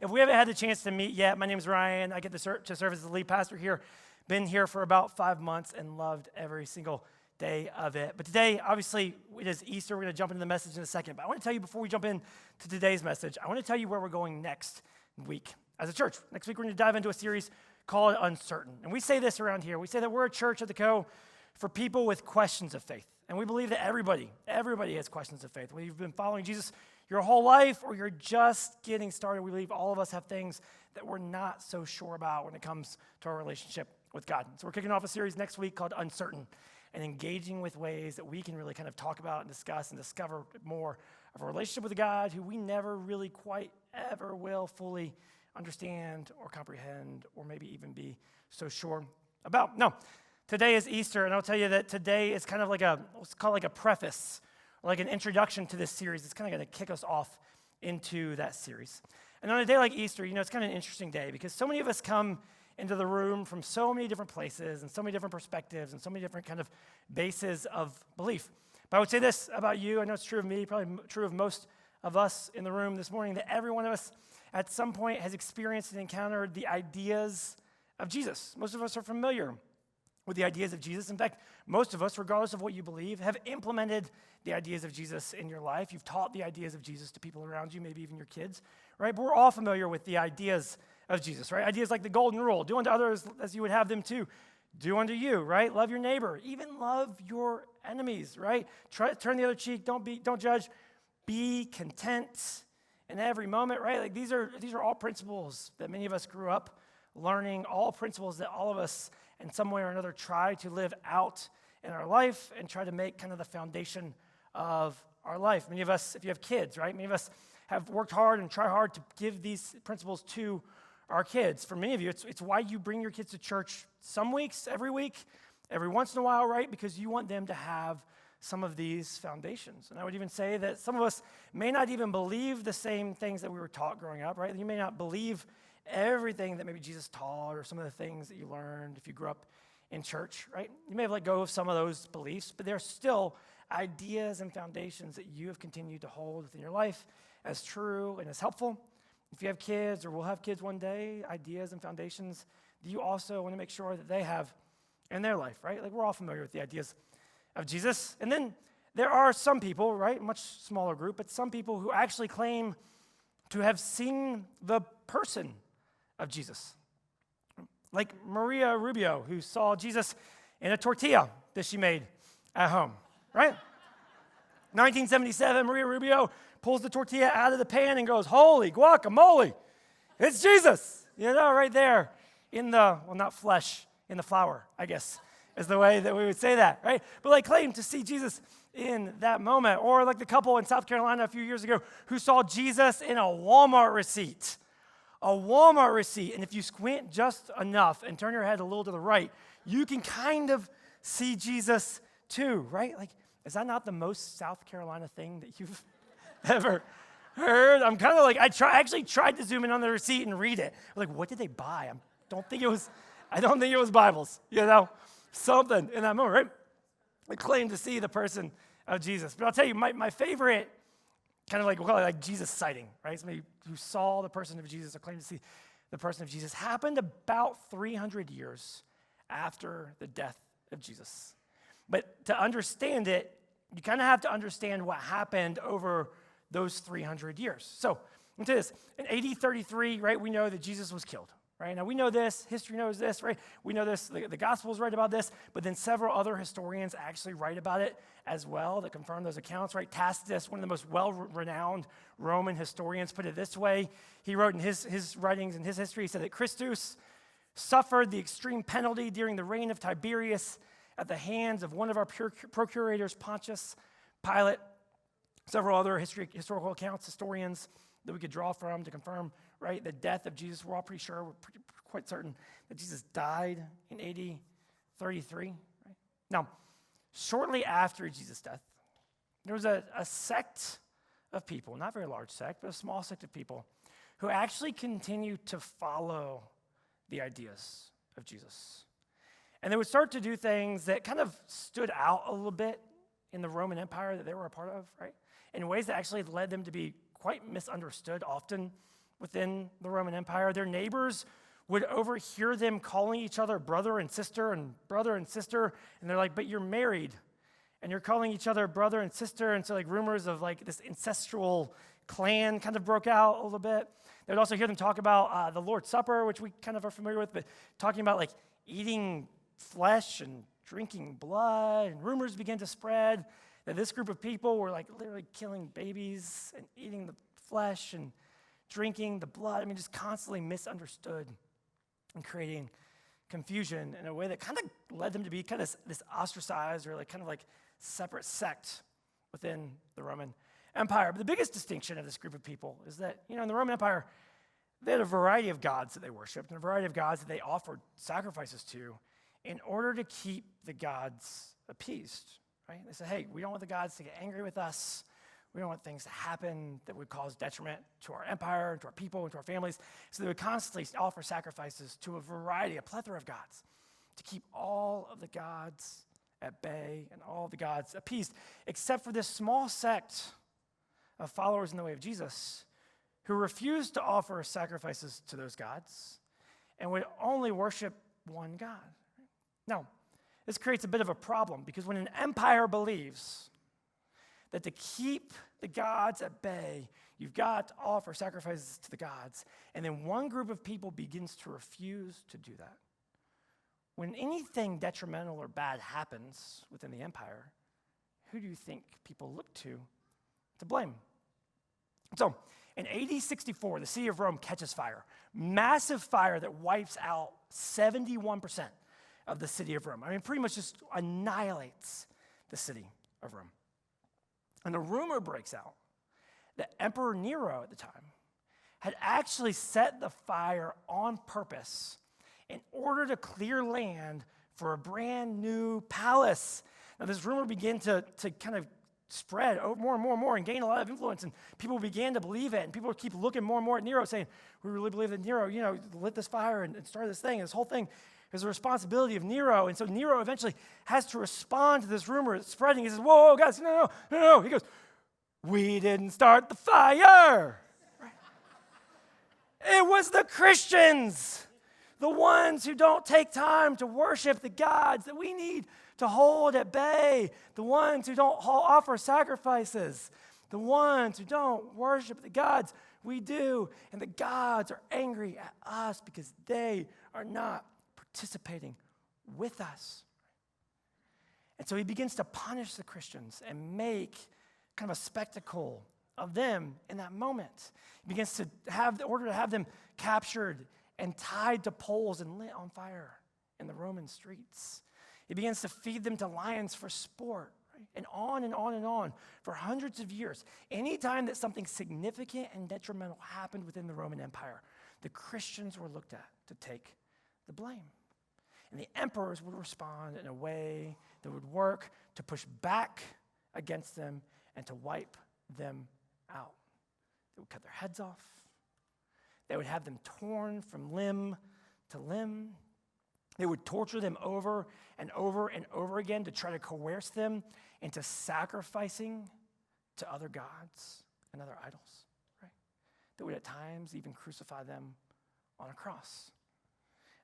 If we haven't had the chance to meet yet, my name is Ryan. I get to serve as the lead pastor here. Been here for about 5 months and loved every single day of it. But today, obviously, it is Easter. We're going to jump into the message in a second. But I want to tell you before we jump into today's message, I want to tell you where we're going next week as a church. Next week, we're going to dive into a series called Uncertain. And we say this around here. We say that we're a church at the Co for people with questions of faith. And we believe that everybody has questions of faith. Whether you've been following Jesus your whole life or you're just getting started, we believe all of us have things that we're not so sure about when it comes to our relationship with God. So we're kicking off a series next week called Uncertain and engaging with ways that we can really kind of talk about and discuss and discover more of a relationship with a God who we never really quite ever will fully understand or comprehend or maybe even be so sure about. No, today is Easter, and I'll tell you that today is kind of like let's call it like a preface, or like an introduction to this series. It's kind of going to kick us off into that series. And on a day like Easter, it's kind of an interesting day because so many of us come into the room from so many different places and so many different perspectives and so many different kind of bases of belief. But I would say this about you, I know it's true of me, probably true of most of us in the room this morning, that every one of us at some point has experienced and encountered the ideas of Jesus. Most of us are familiar with the ideas of Jesus. In fact, most of us, regardless of what you believe, have implemented the ideas of Jesus in your life. You've taught the ideas of Jesus to people around you, maybe even your kids, right? But we're all familiar with the ideas of Jesus, right? Ideas like the golden rule, do unto others as you would have them to do unto you, right? Love your neighbor, even love your enemies, right? Turn the other cheek, don't judge, be content in every moment, right? Like these are all principles that many of us grew up learning, all principles that all of us in some way or another try to live out in our life and try to make kind of the foundation of our life. Many of us, if you have kids, right? Many of us have worked hard and try hard to give these principles to our kids. For many of you, it's why you bring your kids to church some weeks, every week, every once in a while, right? Because you want them to have some of these foundations. And I would even say that some of us may not even believe the same things that we were taught growing up, right? You may not believe everything that maybe Jesus taught or some of the things that you learned if you grew up in church, right? You may have let go of some of those beliefs, but there are still ideas and foundations that you have continued to hold within your life as true and as helpful. If you have kids or will have kids one day, ideas and foundations that you also want to make sure that they have in their life, right? Like we're all familiar with the ideas of Jesus. And then there are some people, right, much smaller group, but some people who actually claim to have seen the person of Jesus. Like Maria Rubio, who saw Jesus in a tortilla that she made at home, right? 1977, Maria Rubio pulls the tortilla out of the pan and goes, "Holy guacamole, it's Jesus!" Right there in not flesh, in the flour, I guess, is the way that we would say that, right? But like claim to see Jesus in that moment. Or like the couple in South Carolina a few years ago who saw Jesus in a Walmart receipt. A Walmart receipt. And if you squint just enough and turn your head a little to the right, you can kind of see Jesus too, right? Like, is that not the most South Carolina thing that you've ever heard? I'm kind of like, I actually tried to zoom in on the receipt and read it. I'm like, what did they buy? I don't think it was Bibles, something in that moment, right? I claim to see the person of Jesus. But I'll tell you, my favorite kind of like, we'll call it like Jesus sighting, right? Somebody who saw the person of Jesus or claimed to see the person of Jesus happened about 300 years after the death of Jesus. But to understand it, you kind of have to understand what happened over those 300 years. So, into this, in AD 33, right, we know that Jesus was killed. Right? Now, we know this, history knows this, right? We know this, the Gospels write about this, but then several other historians actually write about it as well that confirm those accounts, right? Tacitus, one of the most well-renowned Roman historians, put it this way. He wrote in his writings and his history, he said that Christus suffered the extreme penalty during the reign of Tiberius at the hands of one of our procurators, Pontius Pilate. Several other historical accounts, historians that we could draw from to confirm, right, the death of Jesus. We're all pretty sure, quite certain that Jesus died in AD 33. Right? Now, shortly after Jesus' death, there was a sect of people, not a very large sect, but a small sect of people, who actually continued to follow the ideas of Jesus. And they would start to do things that kind of stood out a little bit in the Roman Empire that they were a part of, right? In ways that actually led them to be quite misunderstood often within the Roman Empire. Their neighbors would overhear them calling each other brother and sister, and they're like, but you're married, and you're calling each other brother and sister, and so like rumors of like this ancestral clan kind of broke out a little bit. They would also hear them talk about the Lord's Supper, which we kind of are familiar with, but talking about like eating flesh and drinking blood, and rumors began to spread that this group of people were like literally killing babies and eating the flesh and drinking the blood. I mean, just constantly misunderstood and creating confusion in a way that kind of led them to be kind of this ostracized or like kind of like separate sect within the Roman Empire. But the biggest distinction of this group of people is that, in the Roman Empire, they had a variety of gods that they worshiped and a variety of gods that they offered sacrifices to in order to keep the gods appeased, right? They said, hey, we don't want the gods to get angry with us. We don't want things to happen that would cause detriment to our empire, to our people, and to our families. So they would constantly offer sacrifices to a plethora of gods to keep all of the gods at bay and all of the gods appeased, except for this small sect of followers in the way of Jesus who refused to offer sacrifices to those gods and would only worship one God. Now, this creates a bit of a problem because when an empire believes that to keep the gods at bay, you've got to offer sacrifices to the gods, and then one group of people begins to refuse to do that, when anything detrimental or bad happens within the empire, who do you think people look to blame? So, in AD 64, the city of Rome catches fire. Massive fire that wipes out 71% of the city of Rome. I mean, pretty much just annihilates the city of Rome. And a rumor breaks out that Emperor Nero at the time had actually set the fire on purpose in order to clear land for a brand new palace. Now, this rumor began to kind of spread more and more and gain a lot of influence, and people began to believe it, and people would keep looking more and more at Nero, saying, we really believe that Nero, lit this fire and started this thing, and this whole thing is the responsibility of Nero. And so Nero eventually has to respond to this rumor that's spreading. He says, whoa, guys, no. He goes, we didn't start the fire. Right? It was the Christians, the ones who don't take time to worship the gods that we need to hold at bay, the ones who don't offer sacrifices, the ones who don't worship the gods we do. And the gods are angry at us because they are not participating with us. And so he begins to punish the Christians and make kind of a spectacle of them in that moment. He begins to order to have them captured and tied to poles and lit on fire in the Roman streets. He begins to feed them to lions for sport, right? And on and on and on for hundreds of years. Anytime that something significant and detrimental happened within the Roman Empire, the Christians were looked at to take the blame. And the emperors would respond in a way that would work to push back against them and to wipe them out. They would cut their heads off. They would have them torn from limb to limb. They would torture them over and over and over again to try to coerce them into sacrificing to other gods and other idols, right? They would at times even crucify them on a cross.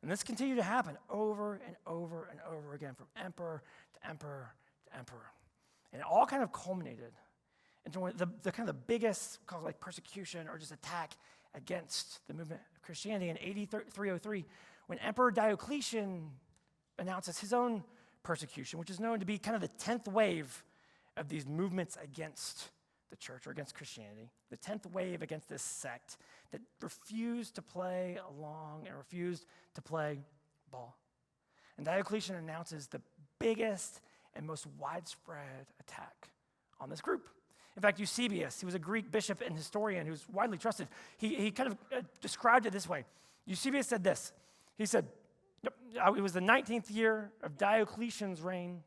And this continued to happen over and over and over again, from emperor to emperor to emperor. And it all kind of culminated into the kind of the biggest, called like persecution or just attack against the movement of Christianity in AD 303, when Emperor Diocletian announces his own persecution, which is known to be kind of the 10th wave of these movements against the church or against Christianity, the 10th wave against this sect that refused to play along and refused to play ball. And Diocletian announces the biggest and most widespread attack on this group. In fact, Eusebius, he was a Greek bishop and historian who's widely trusted. He kind of described it this way. Eusebius said this. He said, it was the 19th year of Diocletian's reign,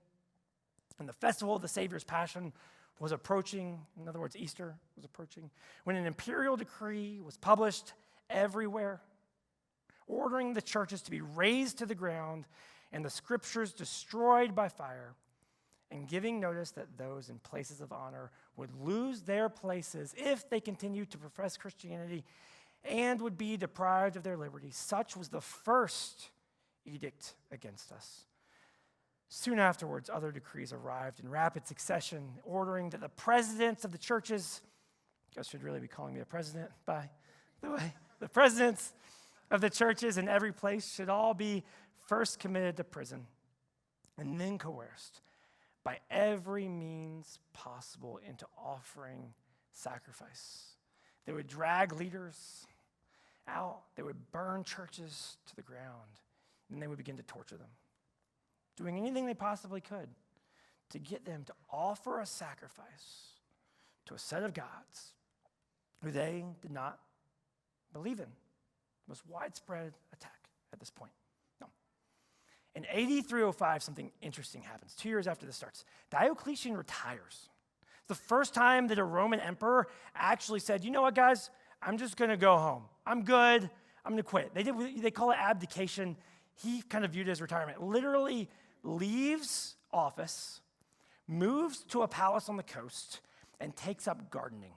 and the festival of the Savior's Passion was approaching. In other words, Easter was approaching, when an imperial decree was published everywhere, ordering the churches to be razed to the ground and the scriptures destroyed by fire, and giving notice that those in places of honor would lose their places if they continued to profess Christianity and would be deprived of their liberty. Such was the first edict against us. Soon afterwards, other decrees arrived in rapid succession, ordering that the presidents of the churches, you guys should really be calling me a president, by the way, the presidents of the churches in every place should all be first committed to prison and then coerced by every means possible into offering sacrifice. They would drag leaders out, they would burn churches to the ground, and they would begin to torture them, doing anything they possibly could to get them to offer a sacrifice to a set of gods who they did not believe in. The most widespread attack at this point. No. In AD 305, something interesting happens. 2 years after this starts, Diocletian retires. It's the first time that a Roman emperor actually said, you know what, guys, I'm just going to go home. I'm good. I'm going to quit. They call it abdication. He kind of viewed it as retirement. Literally leaves office, moves to a palace on the coast, and takes up gardening.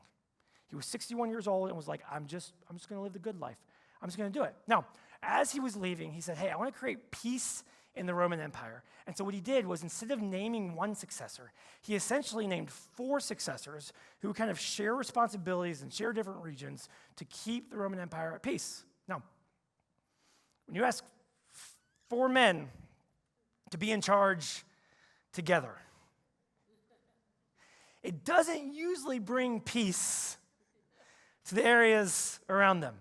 He was 61 years old and was like, I'm just going to live the good life. I'm just going to do it. Now, as he was leaving, he said, hey, I want to create peace in the Roman Empire. And so what he did was, instead of naming one successor, he essentially named 4 successors who kind of share responsibilities and share different regions to keep the Roman Empire at peace. Now, when you ask 4 men to be in charge together, it doesn't usually bring peace to the areas around them.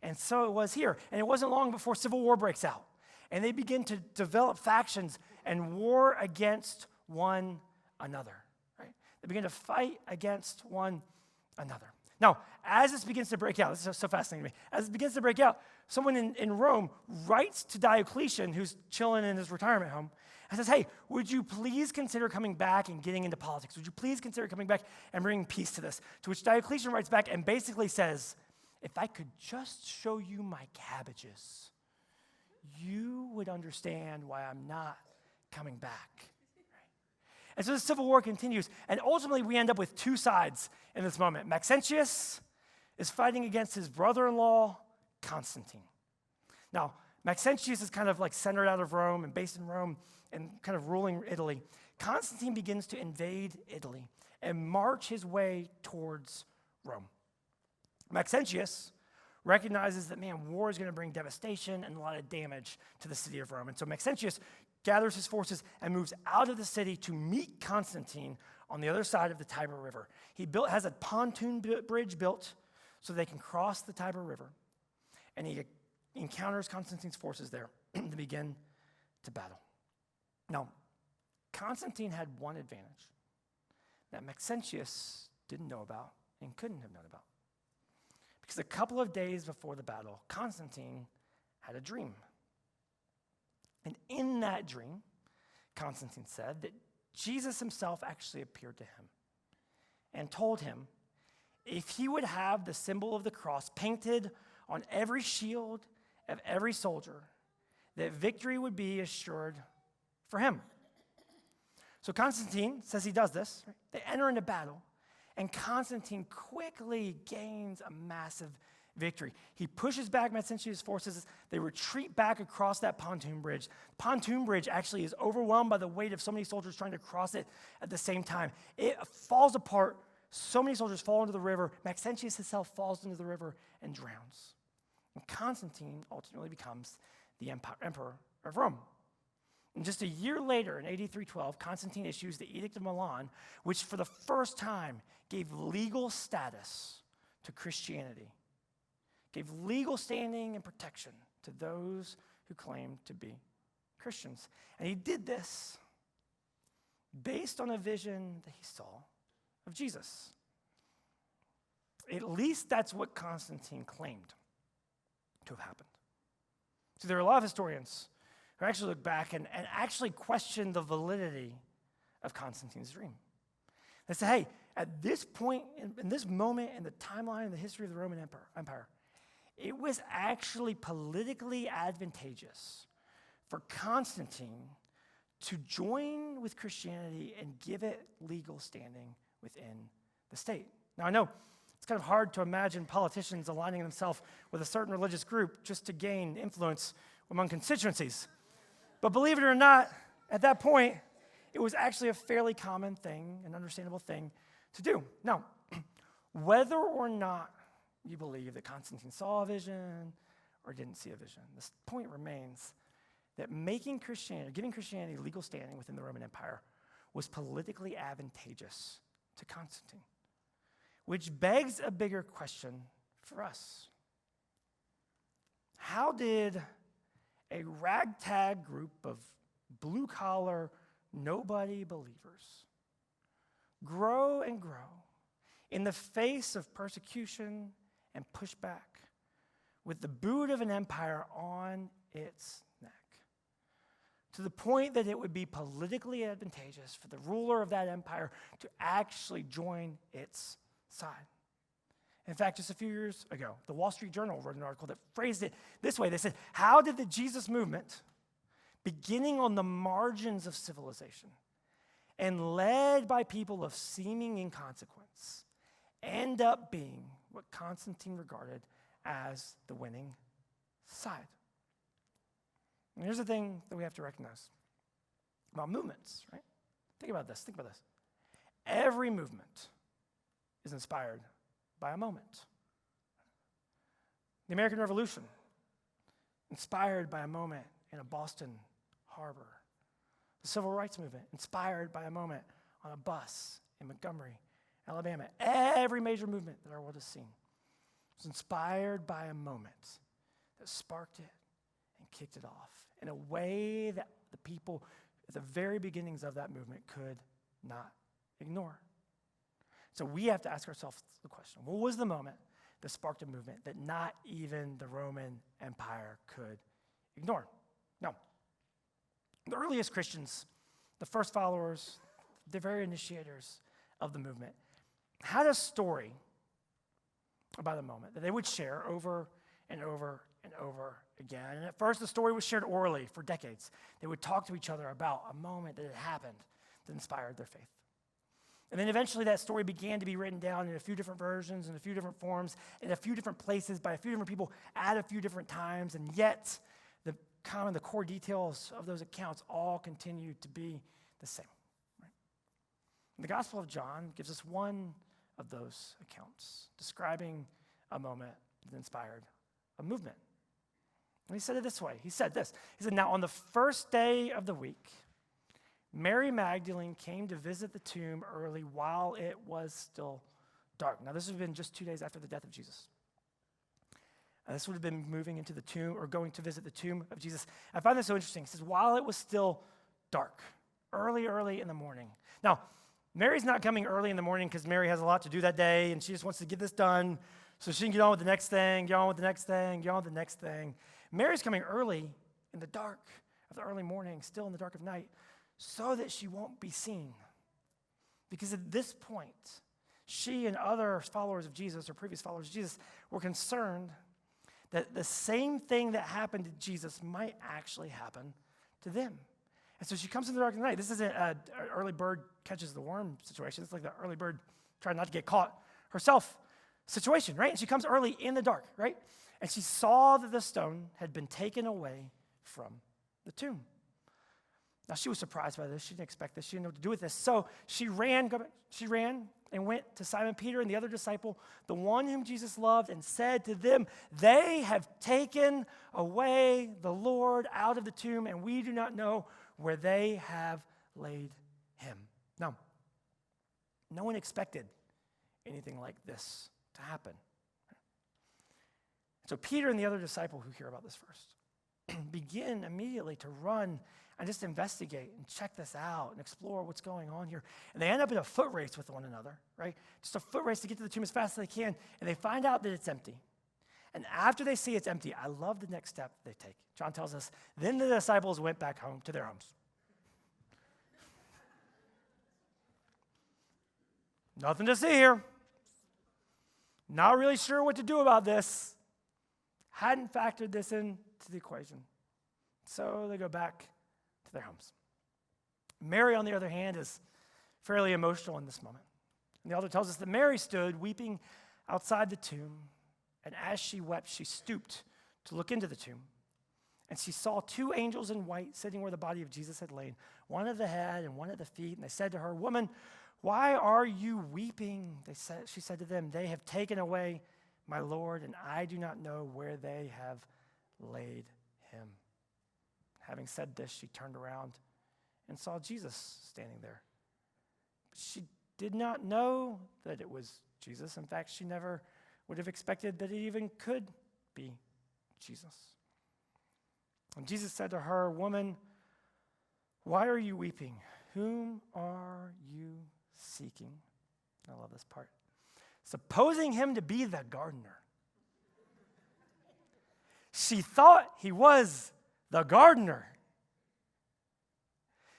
And so it was here. And it wasn't long before civil war breaks out. And they begin to develop factions and war against one another. Right? They begin to fight against one another. Now, as this begins to break out, this is so fascinating to me. As it begins to break out, someone in Rome writes to Diocletian, who's chilling in his retirement home, and says, hey, would you please consider coming back and getting into politics? Would you please consider coming back and bringing peace to this? To which Diocletian writes back and basically says, if I could just show you my cabbages, you would understand why I'm not coming back. Right? And so the civil war continues, and ultimately we end up with 2 sides in this moment. Maxentius is fighting against his brother-in-law, Constantine. Now, Maxentius is kind of like centered out of Rome and based in Rome and kind of ruling Italy. Constantine begins to invade Italy and march his way towards Rome. Maxentius recognizes that, man, war is going to bring devastation and a lot of damage to the city of Rome. And so Maxentius gathers his forces and moves out of the city to meet Constantine on the other side of the Tiber River. He has a pontoon bridge built so they can cross the Tiber River. And he encounters Constantine's forces there to begin to battle. Now, Constantine had one advantage that Maxentius didn't know about and couldn't have known about. Because a couple of days before the battle, Constantine had a dream. And in that dream, Constantine said that Jesus himself actually appeared to him and told him if he would have the symbol of the cross painted on every shield of every soldier, that victory would be assured for him. So Constantine says he does this. Right? They enter into battle, and Constantine quickly gains a massive victory. He pushes back Maxentius' forces. They retreat back across that pontoon bridge. The pontoon bridge actually is overwhelmed by the weight of so many soldiers trying to cross it at the same time. It falls apart. So many soldiers fall into the river. Maxentius himself falls into the river and drowns. And Constantine ultimately becomes the emperor of Rome. And just a year later, in AD 312, Constantine issues the Edict of Milan, which for the first time gave legal status to Christianity, gave legal standing and protection to those who claimed to be Christians. And he did this based on a vision that he saw of Jesus. At least that's what Constantine claimed to have happened. So there are a lot of historians who actually look back and actually question the validity of Constantine's dream. They say, hey, at this point, in this moment in the timeline in the history of the Roman Empire, it was actually politically advantageous for Constantine to join with Christianity and give it legal standing within the state. Now, I know It's kind of hard to imagine politicians aligning themselves with a certain religious group just to gain influence among constituencies. But believe it or not, at that point, it was actually a fairly common thing, an understandable thing to do. Now, whether or not you believe that Constantine saw a vision or didn't see a vision, this point remains that giving Christianity legal standing within the Roman Empire was politically advantageous to Constantine, which begs a bigger question for us. How did a ragtag group of blue-collar, nobody believers grow and grow in the face of persecution and pushback with the boot of an empire on its neck, to the point that it would be politically advantageous for the ruler of that empire to actually join its side? In fact, just a few years ago, the Wall Street Journal wrote an article that phrased it this way. They said, how did the Jesus movement, beginning on the margins of civilization and led by people of seeming inconsequence, end up being what Constantine regarded as the winning side? And here's the thing that we have to recognize about movements, right? Think about this. Every movement is inspired by a moment. The American Revolution, inspired by a moment in a Boston harbor. The Civil Rights Movement, inspired by a moment on a bus in Montgomery, Alabama. Every major movement that our world has seen was inspired by a moment that sparked it and kicked it off in a way that the people at the very beginnings of that movement could not ignore. So we have to ask ourselves the question, what was the moment that sparked a movement that not even the Roman Empire could ignore? Now, the earliest Christians, the first followers, the very initiators of the movement, had a story about a moment that they would share over and over and over again. And at first, the story was shared orally for decades. They would talk to each other about a moment that had happened that inspired their faith. And then eventually that story began to be written down in a few different versions, in a few different forms, in a few different places, by a few different people, at a few different times, and yet the core details of those accounts all continue to be the same. Right? The Gospel of John gives us one of those accounts, describing a moment that inspired a movement. And he said it this way. He said, now on the first day of the week, Mary Magdalene came to visit the tomb early while it was still dark. Now this would have been just 2 days after the death of Jesus. This would have been moving into the tomb or going to visit the tomb of Jesus. I find this so interesting. It says, while it was still dark, early in the morning. Now, Mary's not coming early in the morning because Mary has a lot to do that day and she just wants to get this done so she can get on with the next thing, get on with the next thing. Mary's coming early in the dark of the early morning, still in the dark of night, so that she won't be seen. Because at this point, she and other followers of Jesus or previous followers of Jesus were concerned that the same thing that happened to Jesus might actually happen to them. And so she comes in the dark of the night. This isn't an early bird catches the worm situation. It's like the early bird trying not to get caught herself situation, right? And she comes early in the dark, right? And she saw that the stone had been taken away from the tomb. Now, she was surprised by this. She didn't expect this. She didn't know what to do with this. So she ran and went to Simon Peter and the other disciple, the one whom Jesus loved, and said to them, they have taken away the Lord out of the tomb, and we do not know where they have laid him. Now, no one expected anything like this to happen. So Peter and the other disciple who hear about this first begin immediately to run and just investigate and check this out and explore what's going on here. And they end up in a foot race with one another, right? Just a foot race to get to the tomb as fast as they can. And they find out that it's empty. And after they see it's empty, I love the next step they take. John tells us, then the disciples went back home to their homes. Nothing to see here. Not really sure what to do about this. Hadn't factored this into the equation. So they go back to their homes. Mary, on the other hand, is fairly emotional in this moment. And the author tells us that Mary stood weeping outside the tomb, and as she wept, she stooped to look into the tomb. And she saw two angels in white sitting where the body of Jesus had lain, one at the head and one at the feet. And they said to her, "Woman, why are you weeping?" She said to them, "They have taken away my Lord, and I do not know where they have laid him." Having said this, she turned around and saw Jesus standing there. But she did not know that it was Jesus. In fact, she never would have expected that it even could be Jesus. And Jesus said to her, "Woman, why are you weeping? Whom are you seeking?" I love this part. Supposing him to be the gardener. She thought he was the gardener.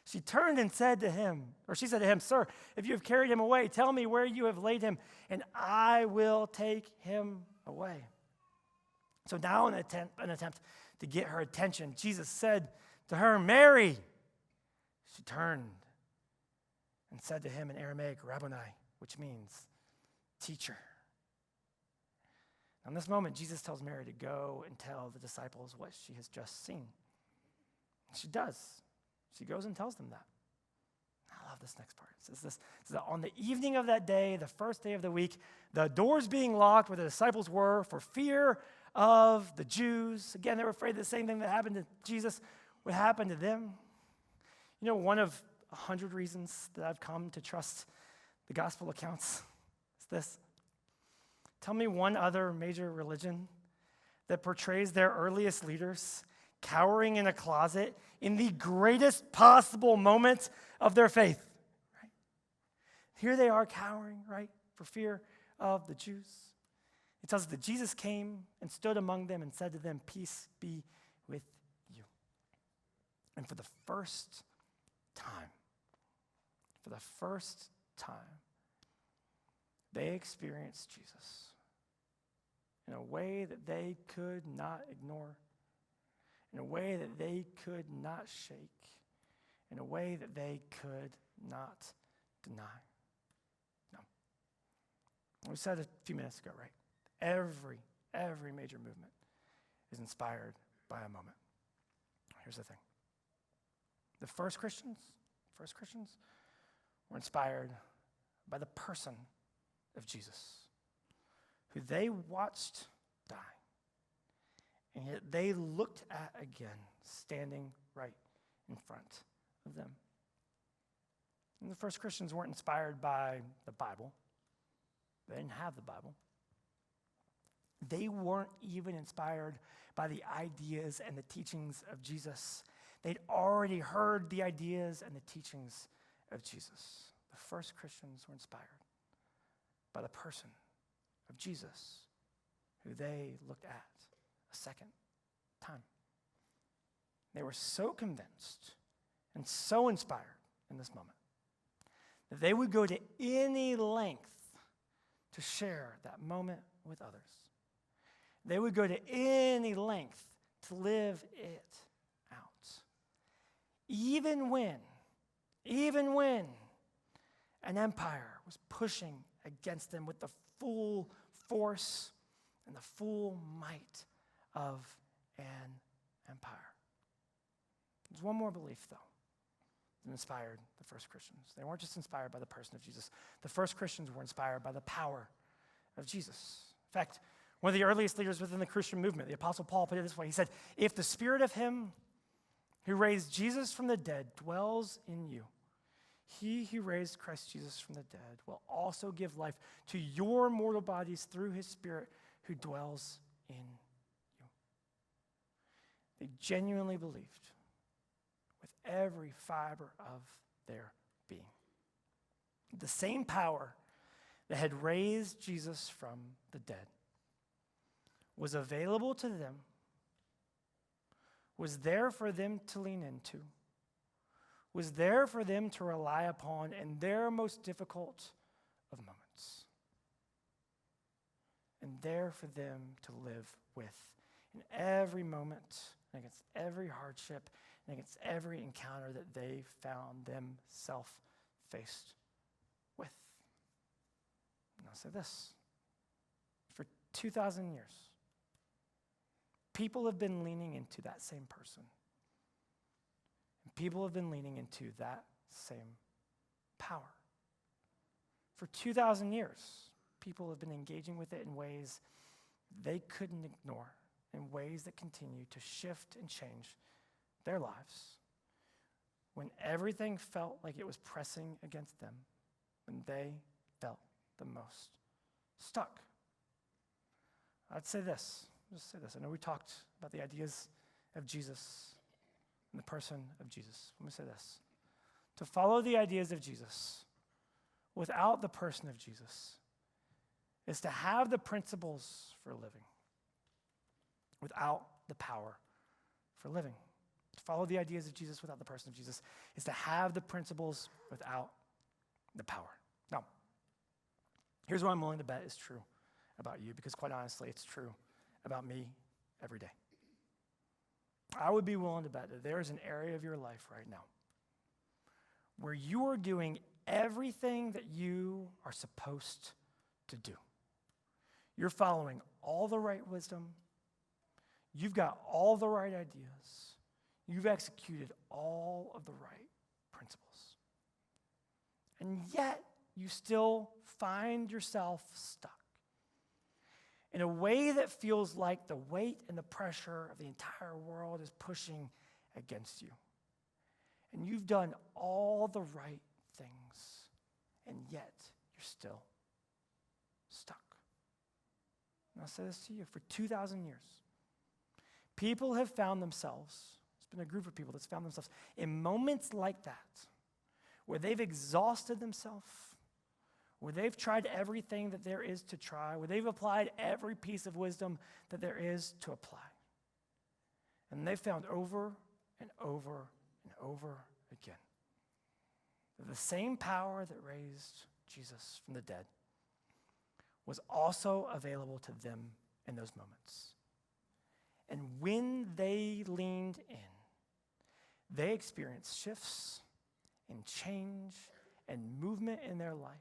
She turned and said to him, or she said to him, "Sir, if you have carried him away, tell me where you have laid him, and I will take him away." So now in an attempt to get her attention, Jesus said to her, "Mary." She turned and said to him in Aramaic, "Rabboni," which means teacher. In this moment, Jesus tells Mary to go and tell the disciples what she has just seen. She does. She goes and tells them that. I love this next part. It says this. It says that on the evening of that day, the first day of the week, the doors being locked where the disciples were for fear of the Jews. Again, they were afraid the same thing that happened to Jesus would happen to them. You know, one of 100 reasons that I've come to trust the gospel accounts is this. Tell me one other major religion that portrays their earliest leaders cowering in a closet in the greatest possible moment of their faith. Right? Here they are cowering, right, for fear of the Jews. It tells us that Jesus came and stood among them and said to them, "Peace be with you." And for the first time, they experienced Jesus in a way that they could not ignore, in a way that they could not shake, in a way that they could not deny. No. We said a few minutes ago, right? Every major movement is inspired by a moment. Here's the thing. The first Christians were inspired by the person of Jesus, who they watched die, and yet they looked at again, standing right in front of them. And the first Christians weren't inspired by the Bible. They didn't have the Bible. They weren't even inspired by the ideas and the teachings of Jesus. They'd already heard the ideas and the teachings of Jesus. The first Christians were inspired by the person of Jesus, who they looked at a second time. They were so convinced and so inspired in this moment that they would go to any length to share that moment with others. They would go to any length to live it out. Even when an empire was pushing against them with the full force and the full might of an empire. There's one more belief, though, that inspired the first Christians. They weren't just inspired by the person of Jesus. The first Christians were inspired by the power of Jesus. In fact, one of the earliest leaders within the Christian movement, the Apostle Paul, put it this way. He said, "If the spirit of him who raised Jesus from the dead dwells in you, he who raised Christ Jesus from the dead will also give life to your mortal bodies through his Spirit who dwells in you." They genuinely believed with every fiber of their being. The same power that had raised Jesus from the dead was available to them, was there for them to lean into, was there for them to rely upon in their most difficult of moments, and there for them to live with in every moment, and against every hardship, and against every encounter that they found themselves faced with. And I'll say this. 2,000 years, people have been leaning into that same person. And people have been leaning into that same power. For 2,000 years, people have been engaging with it in ways they couldn't ignore, in ways that continue to shift and change their lives when everything felt like it was pressing against them, when they felt the most stuck. I'd say this, just say this. I know we talked about the ideas of Jesus and the person of Jesus. Let me say this. To follow the ideas of Jesus without the person of Jesus is to have the principles for living without the power for living. To follow the ideas of Jesus without the person of Jesus is to have the principles without the power. Now, here's what I'm willing to bet is true about you, because quite honestly, it's true about me every day. I would be willing to bet that there is an area of your life right now where you are doing everything that you are supposed to do. You're following all the right wisdom. You've got all the right ideas. You've executed all of the right principles. And yet, you still find yourself stuck in a way that feels like the weight and the pressure of the entire world is pushing against you. And you've done all the right things, and yet you're still stuck. And I'll say this to you, for 2,000 years, people have found themselves, it's been a group of people that's found themselves in moments like that, where they've exhausted themselves, where they've tried everything that there is to try, where they've applied every piece of wisdom that there is to apply. And they've found over and over and over again that the same power that raised Jesus from the dead was also available to them in those moments. And when they leaned in, they experienced shifts and change and movement in their life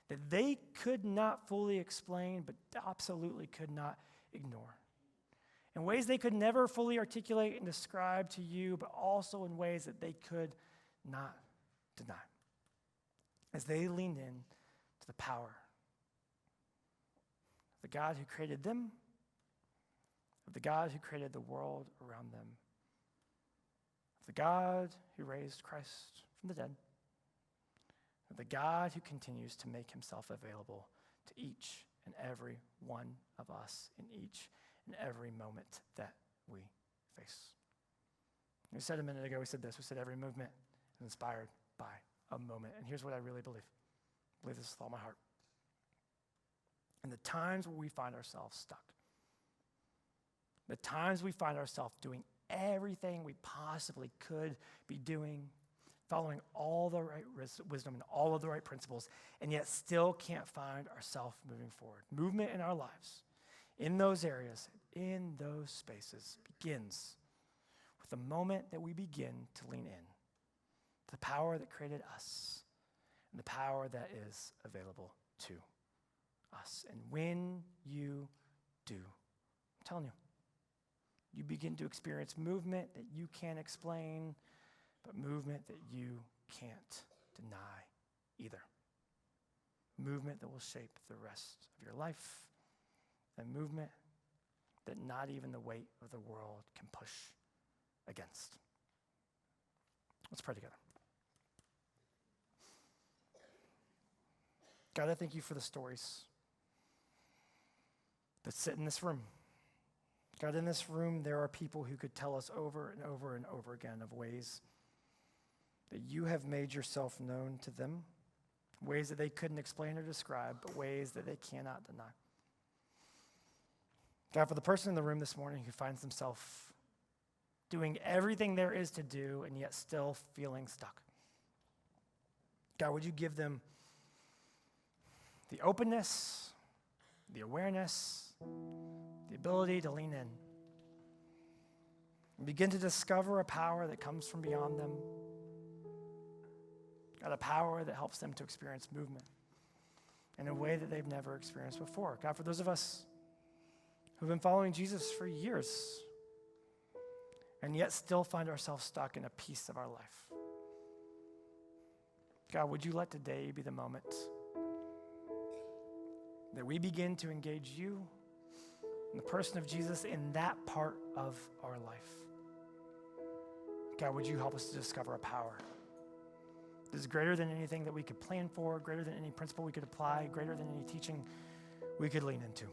that they could not fully explain, but absolutely could not ignore. In ways they could never fully articulate and describe to you, but also in ways that they could not deny. As they leaned in to the power of the God who created them, of the God who created the world around them, of the God who raised Christ from the dead, of the God who continues to make himself available to each and every one of us in each and every moment that we face. We said a minute ago, we said every movement is inspired by a moment. And here's what I really believe. I believe this with all my heart. In the times where we find ourselves stuck, the times we find ourselves doing everything we possibly could be doing, following all the right wisdom and all of the right principles, and yet still can't find ourselves moving forward. Movement in our lives, in those areas, in those spaces, begins with the moment that we begin to lean in to the power that created us and the power that is available to us. And when you do, I'm telling you, you begin to experience movement that you can't explain, but movement that you can't deny either. Movement that will shape the rest of your life, a movement that not even the weight of the world can push against. Let's pray together. God, I thank you for the stories that sit in this room. God, in this room, there are people who could tell us over and over and over again of ways that you have made yourself known to them, ways that they couldn't explain or describe, but ways that they cannot deny. God, for the person in the room this morning who finds themselves doing everything there is to do and yet still feeling stuck, God, would you give them the openness, the awareness, the ability to lean in and begin to discover a power that comes from beyond them, God, a power that helps them to experience movement in a way that they've never experienced before. God, for those of us who've been following Jesus for years and yet still find ourselves stuck in a piece of our life. God, would you let today be the moment that we begin to engage you and the person of Jesus in that part of our life? God, would you help us to discover a power that is greater than anything that we could plan for, greater than any principle we could apply, greater than any teaching we could lean into.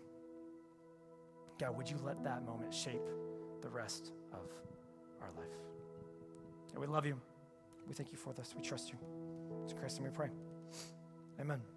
God, would you let that moment shape the rest of our life? God, we love you. We thank you for this. We trust you. In Christ's name we pray. Amen.